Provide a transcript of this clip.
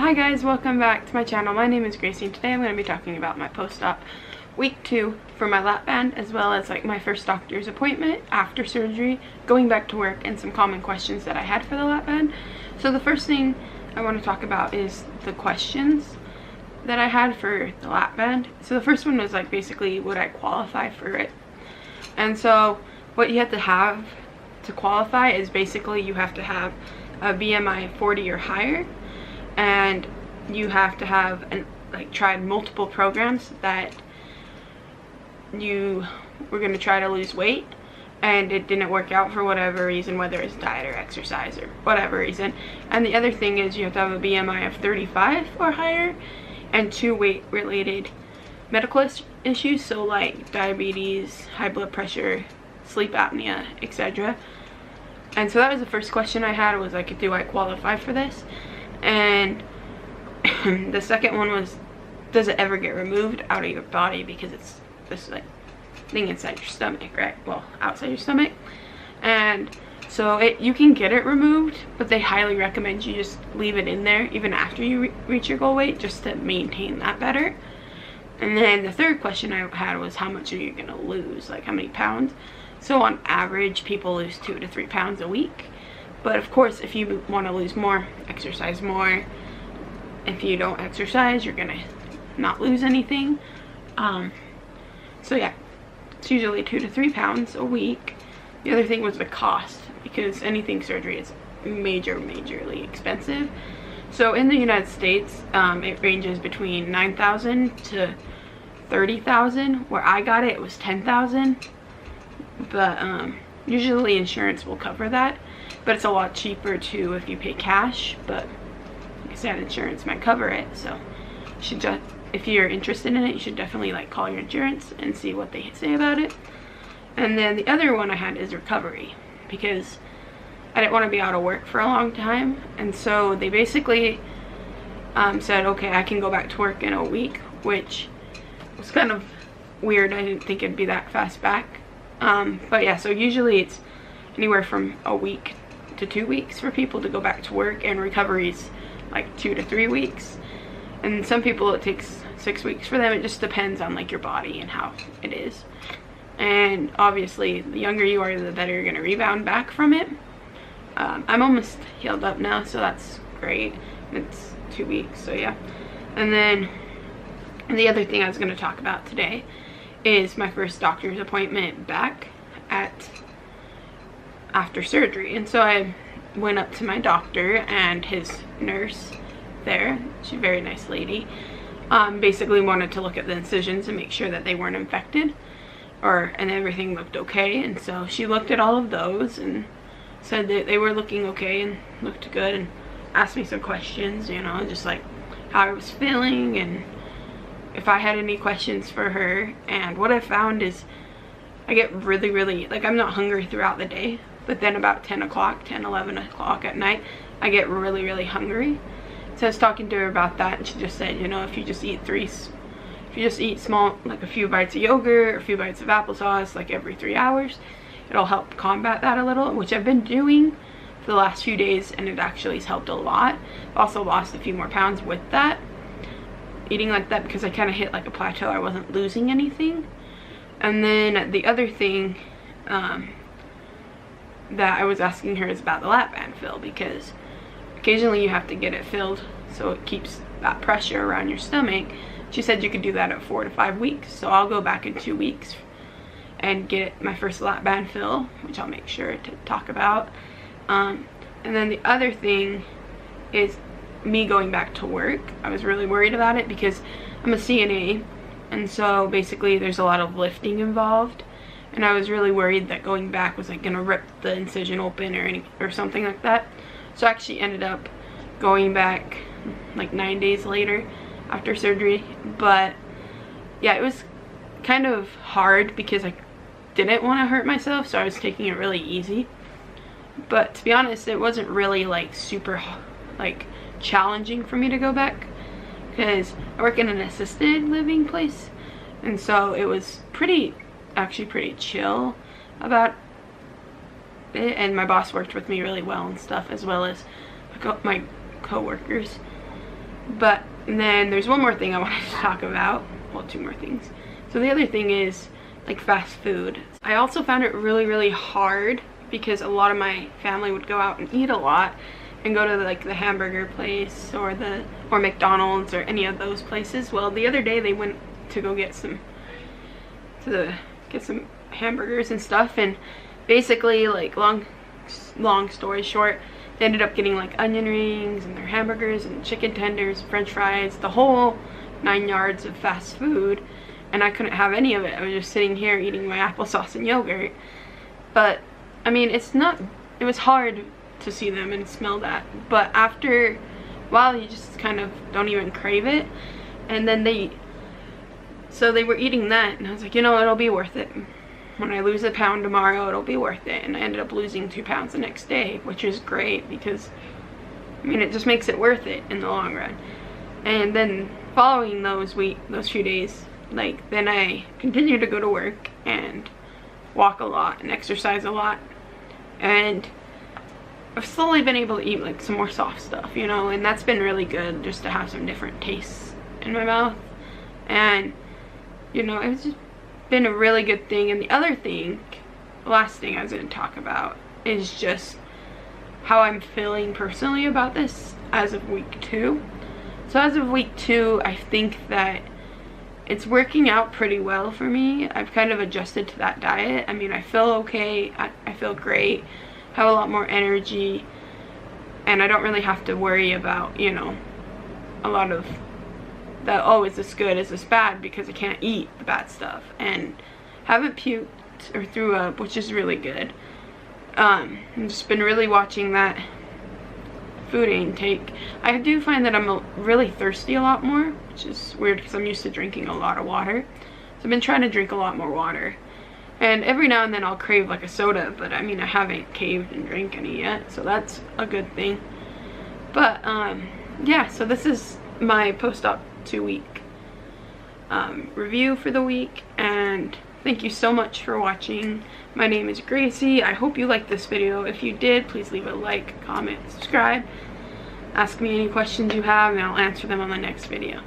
Hi guys, welcome back to my channel. My name is Gracie and today I'm going to be talking about my post-op week 2 for my lap band, as well as like my first doctor's appointment after surgery, going back to work, and some common questions that I had for the lap band. So the first thing I want to talk about is the questions that I had for the lap band. So the first one was like basically, would I qualify for it? And so what you have to qualify is basically you have to have a BMI 40 or higher, and you have to have tried multiple programs that you were going to try to lose weight and it didn't work out for whatever reason, whether it's diet or exercise or whatever reason. And the other thing is you have to have a BMI of 35 or higher and 2 weight related medical issues, so like diabetes, high blood pressure, sleep apnea, etc. And so that was the first question I had, was like, do I qualify for this? And the second one was, does it ever get removed out of your body, because it's this like thing inside your stomach, right? Well, outside your stomach. And so you can get it removed, but they highly recommend you just leave it in there even after you reach your goal weight, just to maintain that better. And then the third question I had was, how much are you gonna lose, like how many pounds? So on average, people lose 2 to 3 pounds a week. But of course, if you want to lose more, exercise more. If you don't exercise, you're gonna not lose anything. So yeah, it's usually 2 to 3 pounds a week. The other thing was the cost, because anything surgery is majorly expensive. So in the United States, it ranges between $9,000 to $30,000. Where I got it, it was $10,000. But usually insurance will cover that, but it's a lot cheaper too if you pay cash. But like I said, insurance might cover it, so you should just, if you're interested in it, you should definitely like call your insurance and see what they say about it. And then the other one I had is recovery, because I didn't want to be out of work for a long time, and so they basically said, okay, I can go back to work in a week, which was kind of weird. I didn't think it'd be that fast back. But yeah, so usually it's anywhere from a week to 2 weeks for people to go back to work, and recovery's like 2 to 3 weeks. And some people it takes 6 weeks for them. It just depends on like your body and how it is. And obviously the younger you are, the better you're gonna rebound back from it. I'm almost healed up now, so that's great. It's 2 weeks, so yeah. And then the other thing I was gonna talk about today is my first doctor's appointment back after surgery. And so I went up to my doctor and his nurse there. She's a very nice lady. Basically wanted to look at the incisions and make sure that they weren't infected, and everything looked okay. And so she looked at all of those and said that they were looking okay and looked good, and asked me some questions, you know, just like how I was feeling and if I had any questions for her. And what I found is I get really, like, I'm not hungry throughout the day, but then about 11 o'clock at night, I get really hungry. So I was talking to her about that, and she just said, you know, if you just eat small, like a few bites of yogurt or a few bites of applesauce, like every 3 hours, it'll help combat that a little, which I've been doing for the last few days, and it actually has helped a lot. I've also lost a few more pounds with that, eating like that, because I kind of hit like a plateau. I wasn't losing anything. And then the other thing that I was asking her is about the lap band fill, because occasionally you have to get it filled so it keeps that pressure around your stomach. She said you could do that at 4 to 5 weeks, so I'll go back in 2 weeks and get my first lap band fill, which I'll make sure to talk about. And then the other thing is me going back to work. I was really worried about it because I'm a CNA, and so basically there's a lot of lifting involved, and I was really worried that going back was like gonna rip the incision open or something like that. So I actually ended up going back like 9 days later after surgery. But yeah, it was kind of hard because I didn't want to hurt myself, so I was taking it really easy. But to be honest, it wasn't really like super like challenging for me to go back, because I work in an assisted living place, and so it was actually pretty chill about it. And my boss worked with me really well and stuff, as well as my co-workers. But then there's one more thing I wanted to talk about. Well, two more things. So the other thing is like fast food. I also found it really hard because a lot of my family would go out and eat a lot and go to like the hamburger place or McDonald's or any of those places. Well, the other day they went to go get some hamburgers and stuff, and basically, like, long story short, they ended up getting like onion rings and their hamburgers and chicken tenders, french fries, the whole 9 yards of fast food, and I couldn't have any of it. I was just sitting here eating my applesauce and yogurt. But I mean, it was hard to see them and smell that, but after a while you just kind of don't even crave it. And then they were eating that, and I was like, you know, it'll be worth it. When I lose a pound tomorrow, it'll be worth it. And I ended up losing 2 pounds the next day, which is great because, I mean, it just makes it worth it in the long run. And then following those few days, like, then I continued to go to work and walk a lot and exercise a lot. And I've slowly been able to eat like some more soft stuff, you know, and that's been really good, just to have some different tastes in my mouth. And, you know, it's just been a really good thing. And the other thing, the last thing I was going to talk about, is just how I'm feeling personally about this as of week 2. So as of week 2, I think that it's working out pretty well for me. I've kind of adjusted to that diet. I mean, I feel okay. I feel great. Have a lot more energy. And I don't really have to worry about, you know, a lot of that, oh, is this good, is this bad, because I can't eat the bad stuff. And haven't puked or threw up, which is really good. I've just been really watching that food intake. I do find that I'm really thirsty a lot more, which is weird because I'm used to drinking a lot of water. So I've been trying to drink a lot more water. And every now and then I'll crave like a soda, but I mean, I haven't caved and drank any yet, so that's a good thing. But yeah, so this is my post-op 2-week review for the week, and thank you so much for watching. My name is Gracie. I hope you liked this video. If you did, please leave a like, comment, subscribe. Ask me any questions you have and I'll answer them on the next video.